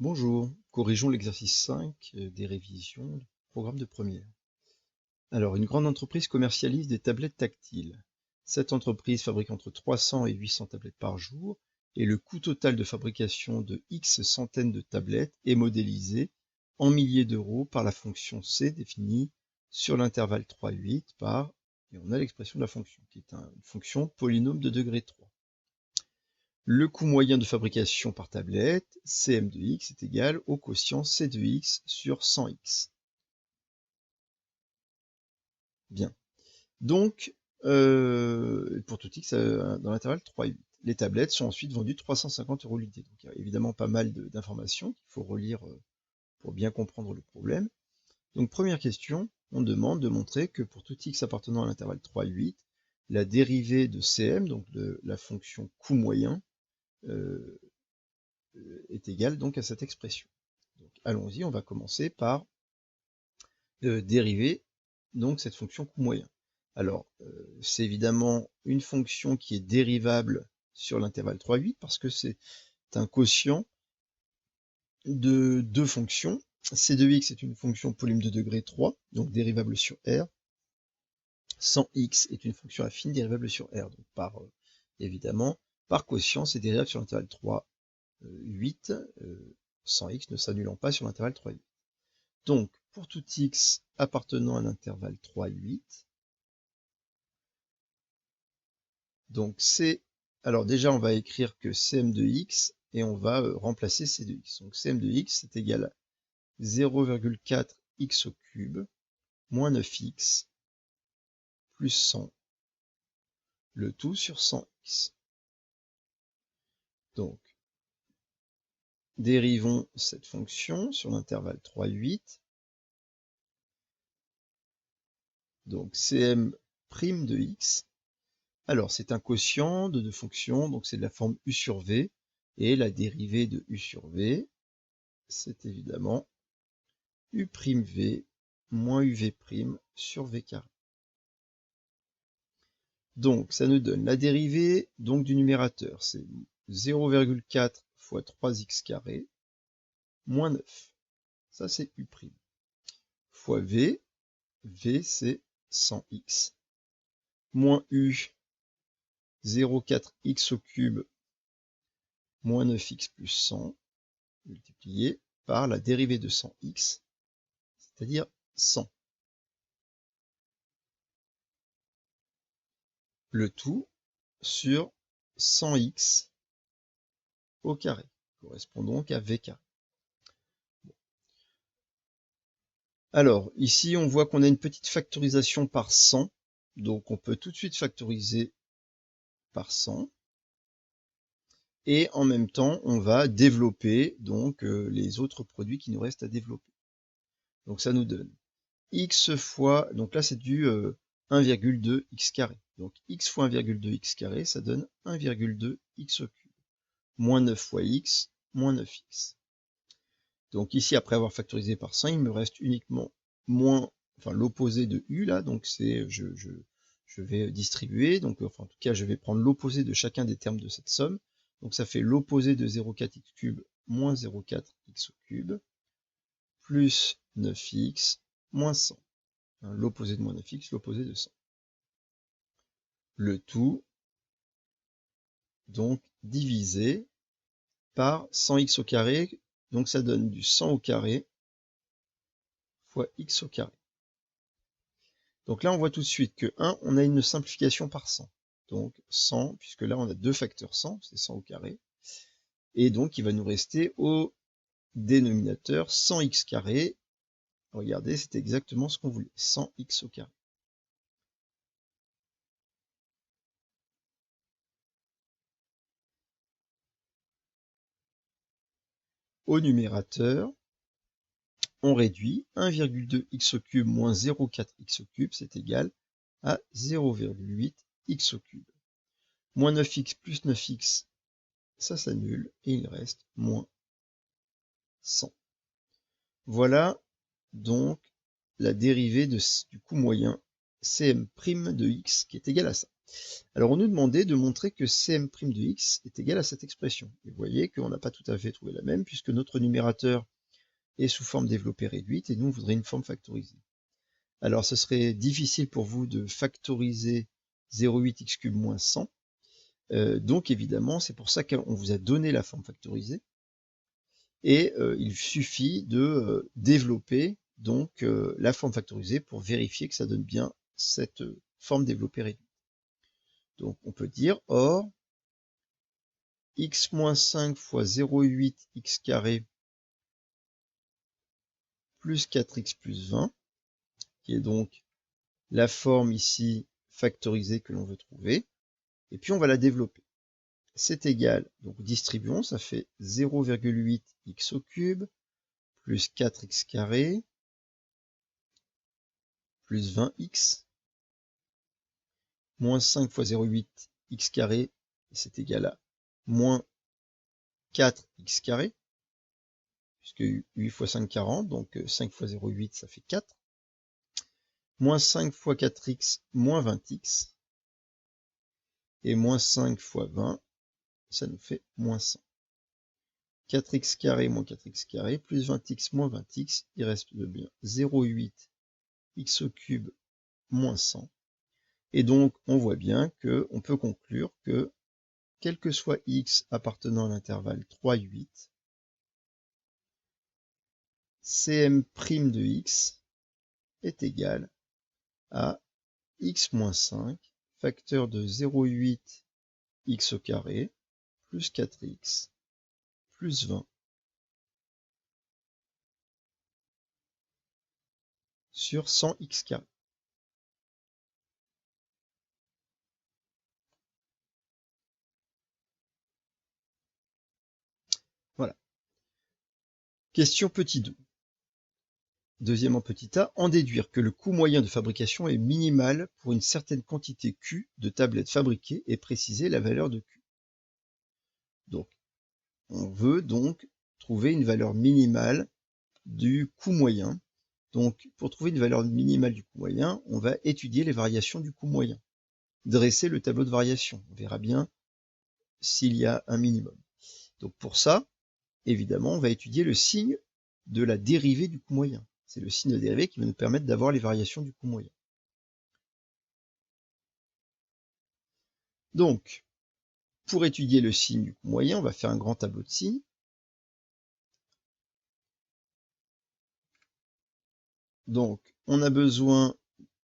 Bonjour, corrigeons l'exercice 5 des révisions du programme de première. Alors, une grande entreprise commercialise des tablettes tactiles. Cette entreprise fabrique entre 300 et 800 tablettes par jour et le coût total de fabrication de X centaines de tablettes est modélisé en milliers d'euros par la fonction C définie sur l'intervalle 3,8 par, et on a l'expression de la fonction, qui est une fonction polynôme de degré 3. Le coût moyen de fabrication par tablette, Cm de x, est égal au quotient C de x sur 100x. Bien. Donc, pour tout x dans l'intervalle 3 et 8. Les tablettes sont ensuite vendues 350 € l'unité. Donc, il y a évidemment pas mal d'informations qu'il faut relire pour bien comprendre le problème. Donc, première question, on demande de montrer que pour tout x appartenant à l'intervalle 3 et 8, la dérivée de Cm, donc de la fonction coût moyen, est égale donc à cette expression. Donc, allons-y, on va commencer par dériver donc cette fonction coût moyen. Alors, c'est évidemment une fonction qui est dérivable sur l'intervalle 3,8 parce que c'est un quotient de deux fonctions. C de x est une fonction polynôme de degré 3, donc dérivable sur R. 100x est une fonction affine dérivable sur R. Donc évidemment, par quotient, c'est dérivable sur l'intervalle 3, 8, 100x ne s'annulant pas sur l'intervalle 3, 8. Donc, pour tout x appartenant à l'intervalle 3, 8, donc alors déjà on va écrire que Cm de x et on va remplacer C de x. Donc Cm de x est égal à 0,4 x au cube moins 9x plus 100, le tout sur 100x. Donc, dérivons cette fonction sur l'intervalle 3, 8. Donc Cm' de x. Alors, c'est un quotient de deux fonctions, donc c'est de la forme u sur v, et la dérivée de u sur v, c'est évidemment u'v moins uv' sur v carré. Donc, ça nous donne la dérivée donc du numérateur, c'est 0,4 fois 3x carré moins 9. Ça, c'est u'. Fois v, v c'est 100x, moins u, 0,4x au cube moins 9x plus 100, multiplié par la dérivée de 100x, c'est-à-dire 100. Le tout sur 100x au carré, correspond donc à v carré. Alors, ici, on voit qu'on a une petite factorisation par 100, donc on peut tout de suite factoriser par 100. Et en même temps, on va développer donc les autres produits qui nous restent à développer. Donc ça nous donne x fois, donc là c'est du 1,2 x carré. Donc x fois 1,2 x carré, ça donne 1,2 x au cube. Moins 9 fois x, moins 9x. Donc ici, après avoir factorisé par 100, il me reste uniquement l'opposé de u là, donc c'est je vais distribuer, donc enfin en tout cas je vais prendre l'opposé de chacun des termes de cette somme. Donc ça fait l'opposé de 0,4x cube moins 0,4x au cube, plus 9x moins 100. L'opposé de moins 9x, l'opposé de 100. Le tout, donc, divisé par 100x au carré, donc ça donne du 100 au carré fois x au carré. Donc là, on voit tout de suite que 1, on a une simplification par 100. Donc 100, puisque là, on a deux facteurs 100, c'est 100 au carré. Et donc, il va nous rester au dénominateur 100x carré. Regardez, c'est exactement ce qu'on voulait, 100x au carré. Au numérateur, on réduit 1,2 x au cube moins 0,4 x au cube, c'est égal à 0,8 x au cube. Moins 9x plus 9x, ça s'annule, et il reste moins 100. Voilà donc la dérivée du coût moyen Cm' de x qui est égal à ça. Alors on nous demandait de montrer que Cm' de x est égal à cette expression. Et vous voyez qu'on n'a pas tout à fait trouvé la même, puisque notre numérateur est sous forme développée réduite, et nous on voudrait une forme factorisée. Alors ce serait difficile pour vous de factoriser 0,8x³ moins 100. Donc évidemment, c'est pour ça qu'on vous a donné la forme factorisée. Et il suffit de développer donc la forme factorisée pour vérifier que ça donne bien cette forme développée réduite. Donc on peut dire, or, x moins 5 fois 0,8x² plus 4x plus 20, qui est donc la forme ici factorisée que l'on veut trouver, et puis on va la développer. C'est égal, donc distribuons, ça fait 0,8x³ plus 4x² plus 20x, moins 5 fois 0,8x², c'est égal à moins 4x², puisque 8 fois 5, 40, donc 5 fois 0,8, ça fait 4, moins 5 fois 4x, moins 20x, et moins 5 fois 20, ça nous fait moins 100. 4x² moins 4x², plus 20x moins 20x, il reste de bien 0,8x³ moins 100. Et donc, on voit bien qu'on peut conclure que, quel que soit x appartenant à l'intervalle 3, 8, Cm' de x est égal à x moins 5, facteur de 0,8x² plus 4x plus 20 sur 100x². Voilà. Question petit 2. Deuxième en petit a, en déduire que le coût moyen de fabrication est minimal pour une certaine quantité Q de tablettes fabriquées et préciser la valeur de Q. Donc, on veut donc trouver une valeur minimale du coût moyen. Donc, pour trouver une valeur minimale du coût moyen, on va étudier les variations du coût moyen. Dresser le tableau de variation. On verra bien s'il y a un minimum. Donc, pour ça, évidemment, on va étudier le signe de la dérivée du coût moyen. C'est le signe de dérivée qui va nous permettre d'avoir les variations du coût moyen. Donc, pour étudier le signe du coût moyen, on va faire un grand tableau de signes. Donc, on a besoin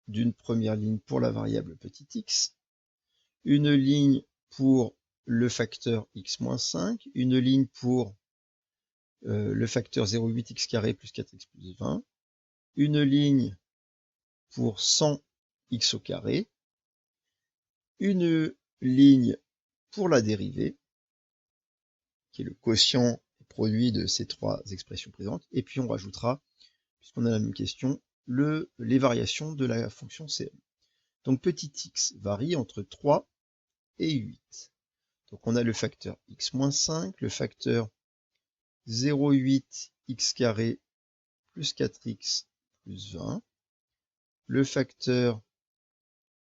d'une première ligne pour la variable petit x, une ligne pour le facteur x-5, une ligne pour le facteur 0,8x² plus 4x plus 20, une ligne pour 100x au carré, une ligne pour la dérivée, qui est le quotient produit de ces trois expressions présentes, et puis on rajoutera, puisqu'on a la même question, les variations de la fonction Cm. Donc petit x varie entre 3 et 8. Donc on a le facteur x-5, le facteur 0,8x² plus 4x plus 20, le facteur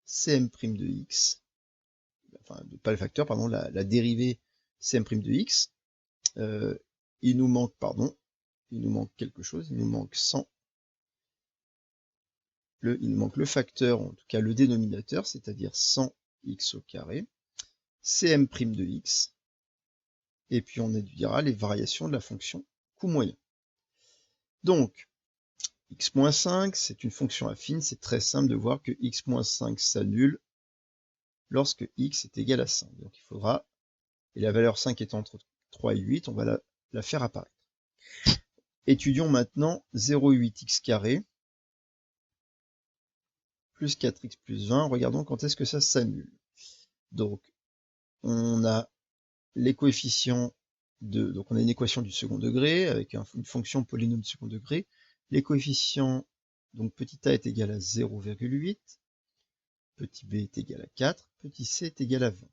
Cm' de x, enfin pas le facteur, pardon, la dérivée Cm' de x, il nous manque quelque chose, il nous manque 100, il nous manque le facteur, en tout cas le dénominateur, c'est-à-dire 100x au carré, Cm' de x, et puis on étudiera les variations de la fonction coût moyen. Donc, x-5, c'est une fonction affine, c'est très simple de voir que x-5 s'annule lorsque x est égal à 5. Donc il faudra, et la valeur 5 est entre 3 et 8, on va la faire apparaître. Étudions maintenant 0,8x² plus 4x plus 20. Regardons quand est-ce que ça s'annule. Donc, on a les coefficients donc on a une équation du second degré avec une fonction polynôme du second degré. Les coefficients, donc petit a est égal à 0,8, petit b est égal à 4, petit c est égal à 20.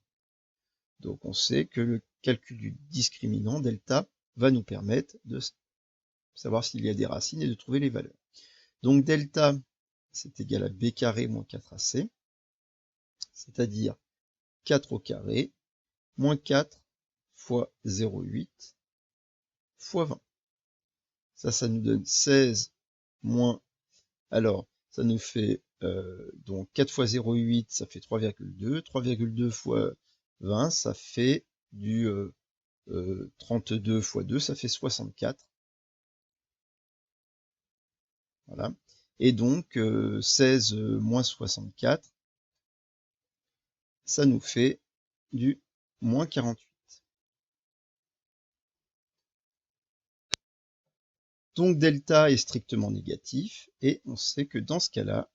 Donc on sait que le calcul du discriminant, delta, va nous permettre de savoir s'il y a des racines et de trouver les valeurs. Donc delta, c'est égal à b carré moins 4ac. c'est-à-dire 4 au carré, moins 4 fois 0,8 fois 20. Ça nous donne 16 moins... Alors, ça nous fait donc 4 fois 0,8, ça fait 3,2. 3,2 fois 20, ça fait du 32 fois 2, ça fait 64. Voilà. Et donc, 16 moins 64, ça nous fait du moins 48. Donc, delta est strictement négatif, et on sait que dans ce cas-là,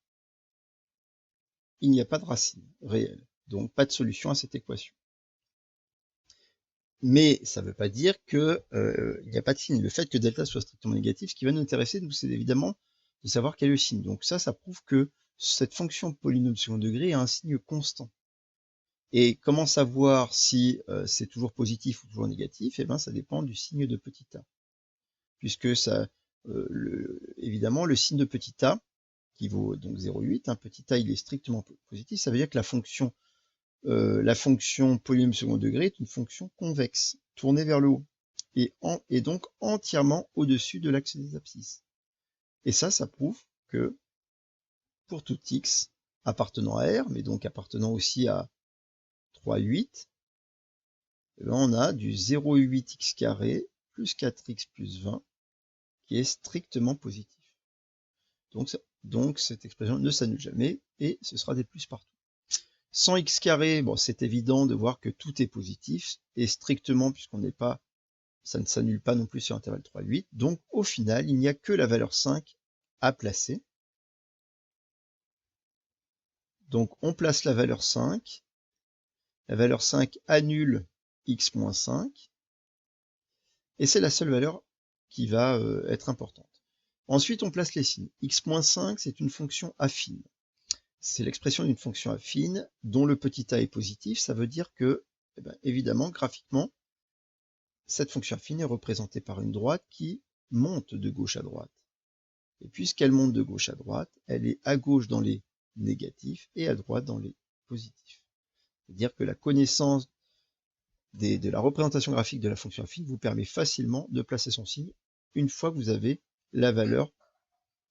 il n'y a pas de racine réelle. Donc, pas de solution à cette équation. Mais ça ne veut pas dire qu'il n'y a pas de signe. Le fait que delta soit strictement négatif, ce qui va nous intéresser, nous, c'est évidemment de savoir quel est le signe. Donc ça prouve que cette fonction polynôme de second degré a un signe constant. Et comment savoir si c'est toujours positif ou toujours négatif? Eh bien, ça dépend du signe de petit a. Puisque ça, évidemment, le signe de petit a, qui vaut donc 0,8, petit a il est strictement positif, ça veut dire que la fonction polynôme second degré est une fonction convexe, tournée vers le haut, et donc entièrement au-dessus de l'axe des abscisses. Et ça prouve que pour tout x appartenant à R, mais donc appartenant aussi à 3,8, on a du 0,8x carré plus 4x plus 20 qui est strictement positif. Donc cette expression ne s'annule jamais et ce sera des plus partout. Sans x carré, bon, c'est évident de voir que tout est positif, et strictement, puisqu'on n'est pas, ça ne s'annule pas non plus sur l'intervalle 3,8. Donc, au final, il n'y a que la valeur 5 à placer. Donc, on place la valeur 5. La valeur 5 annule x moins 5. Et c'est la seule valeur qui va être importante. Ensuite, on place les signes. X moins 5, c'est une fonction affine. C'est l'expression d'une fonction affine dont le petit a est positif. Ça veut dire que, évidemment, graphiquement, cette fonction affine est représentée par une droite qui monte de gauche à droite. Et puisqu'elle monte de gauche à droite, elle est à gauche dans les négatifs et à droite dans les positifs. C'est-à-dire que la connaissance de la représentation graphique de la fonction affine vous permet facilement de placer son signe une fois que vous avez la valeur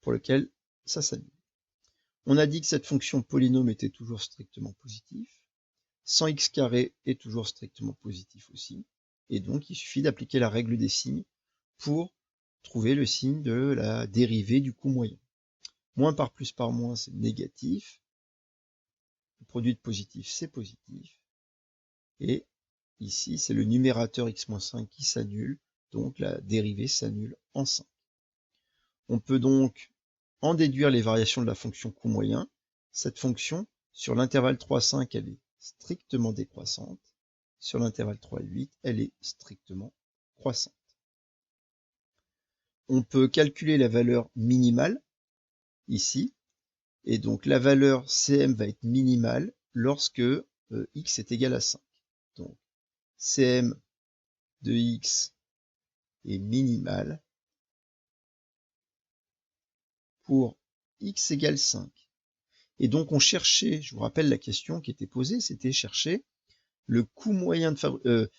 pour laquelle ça s'annule. On a dit que cette fonction polynôme était toujours strictement positive. 100x carré est toujours strictement positif aussi. Et donc, il suffit d'appliquer la règle des signes pour trouver le signe de la dérivée du coût moyen. Moins par plus par moins, c'est négatif. Le produit de positif, c'est positif. Et ici, c'est le numérateur x-5 qui s'annule. Donc, la dérivée s'annule en 5. On peut donc en déduire les variations de la fonction coût moyen. Cette fonction, sur l'intervalle 3,5, elle est strictement décroissante. Sur l'intervalle 3,8, elle est strictement croissante. On peut calculer la valeur minimale, ici, et donc la valeur Cm va être minimale lorsque x est égal à 5. Donc, Cm de x est minimal pour x égale 5. Et donc on cherchait, je vous rappelle la question qui était posée, c'était chercher le coût moyen de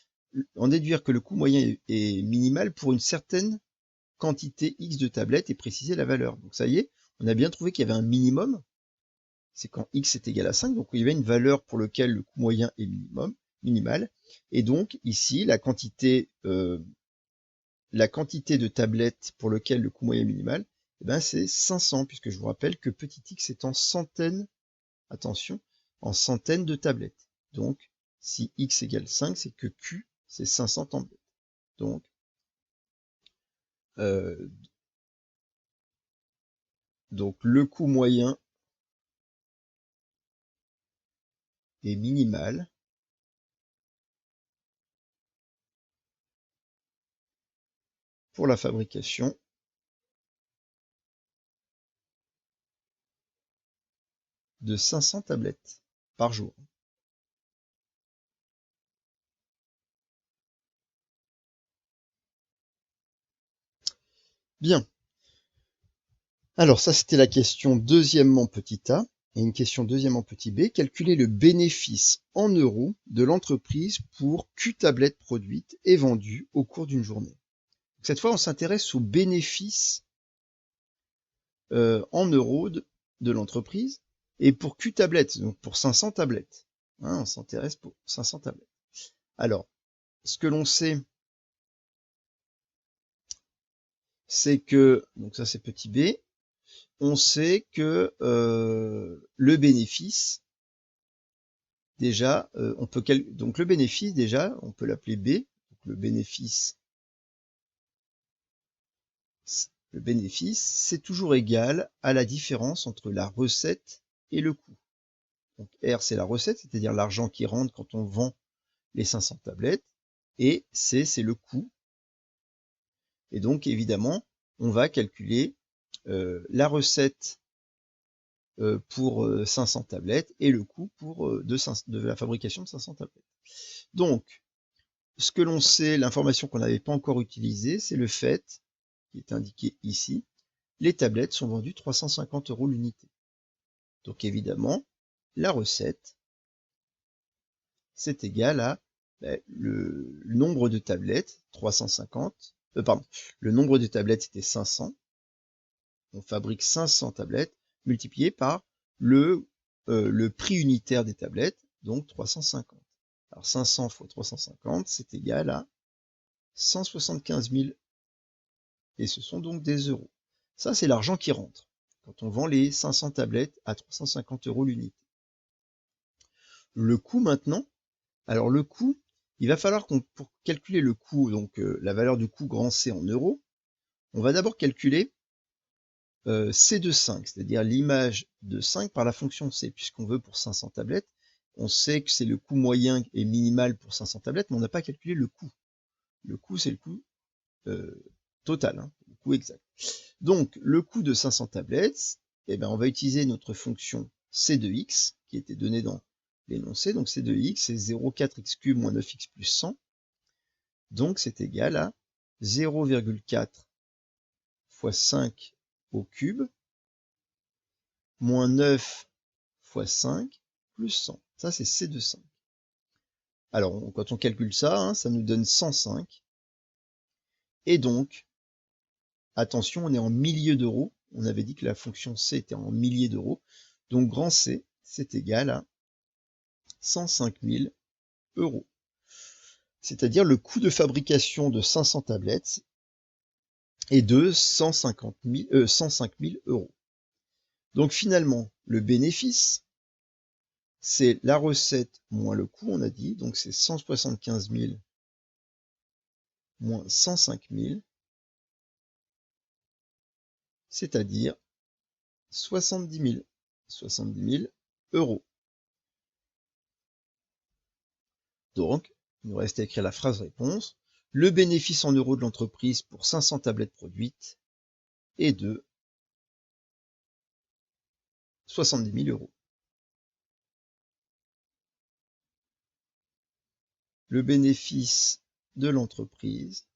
en déduire que le coût moyen est minimal pour une certaine quantité x de tablettes et préciser la valeur. Donc ça y est, on a bien trouvé qu'il y avait un minimum, c'est quand x est égal à 5, donc il y avait une valeur pour laquelle le coût moyen est minimal, et donc ici la quantité de tablettes pour laquelle le coût moyen est minimal, c'est 500, puisque je vous rappelle que petit x est en centaines, attention, en centaines de tablettes. Donc, si x égale 5, c'est que q, c'est 500 tablettes. Donc, le coût moyen est minimal pour la fabrication de 500 tablettes par jour. Bien. Alors ça, c'était la question deuxièmement petit a. Et une question deuxième en petit b, calculer le bénéfice en euros de l'entreprise pour Q tablettes produites et vendues au cours d'une journée. Cette fois, on s'intéresse au bénéfice en euros de l'entreprise et pour Q tablettes, donc pour 500 tablettes. Hein, on s'intéresse pour 500 tablettes. Alors, ce que l'on sait, c'est que, donc ça c'est petit b, on sait que le bénéfice, déjà, donc le bénéfice, déjà, on peut l'appeler B. Donc le bénéfice, c'est toujours égal à la différence entre la recette et le coût. Donc R, c'est la recette, c'est-à-dire l'argent qui rentre quand on vend les 500 tablettes, et C, c'est le coût. Et donc, évidemment, on va calculer la recette pour 500 tablettes et le coût de la fabrication de 500 tablettes. Donc, ce que l'on sait, l'information qu'on n'avait pas encore utilisée, c'est le fait, qui est indiqué ici, les tablettes sont vendues 350 € l'unité. Donc évidemment, la recette, c'est égal à le nombre de tablettes, 350, le nombre de tablettes c'était 500, on fabrique 500 tablettes, multiplié par le prix unitaire des tablettes, donc 350. Alors 500 fois 350, c'est égal à 175 000. Et ce sont donc des euros. Ça, c'est l'argent qui rentre quand on vend les 500 tablettes à 350 € l'unité. Le coût maintenant, alors le coût, il va falloir pour calculer le coût, donc la valeur du coût grand C en euros, on va d'abord calculer C de 5, c'est-à-dire l'image de 5 par la fonction C, puisqu'on veut pour 500 tablettes. On sait que c'est le coût moyen et minimal pour 500 tablettes, mais on n'a pas calculé le coût. Le coût, c'est le coût total, hein, le coût exact. Donc, le coût de 500 tablettes, eh ben, on va utiliser notre fonction C de x, qui était donnée dans l'énoncé. Donc, C de x, c'est 0,4x³ moins 9x plus 100. Donc, c'est égal à 0,4 fois 5 au cube, moins 9 fois 5 plus 100. Ça, c'est C de 5. Alors, quand on calcule ça, hein, ça nous donne 105. Et donc, attention, on est en milliers d'euros. On avait dit que la fonction C était en milliers d'euros. Donc, grand C, c'est égal à 105 000 €. C'est-à-dire le coût de fabrication de 500 tablettes est de 105 000 €. Donc, finalement, le bénéfice, c'est la recette moins le coût, on a dit. Donc, c'est 175 000 moins 105 000, c'est-à-dire 70 000. 70 000 €. Donc, il nous reste à écrire la phrase réponse. Le bénéfice en euros de l'entreprise pour 500 tablettes produites est de 70 000 €. Le bénéfice de l'entreprise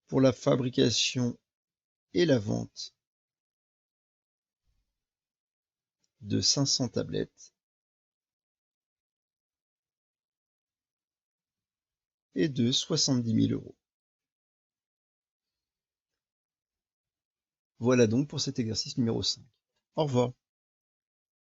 pour la fabrication et la vente de 500 tablettes est de 70 000 €. Voilà donc pour cet exercice numéro 5. Au revoir.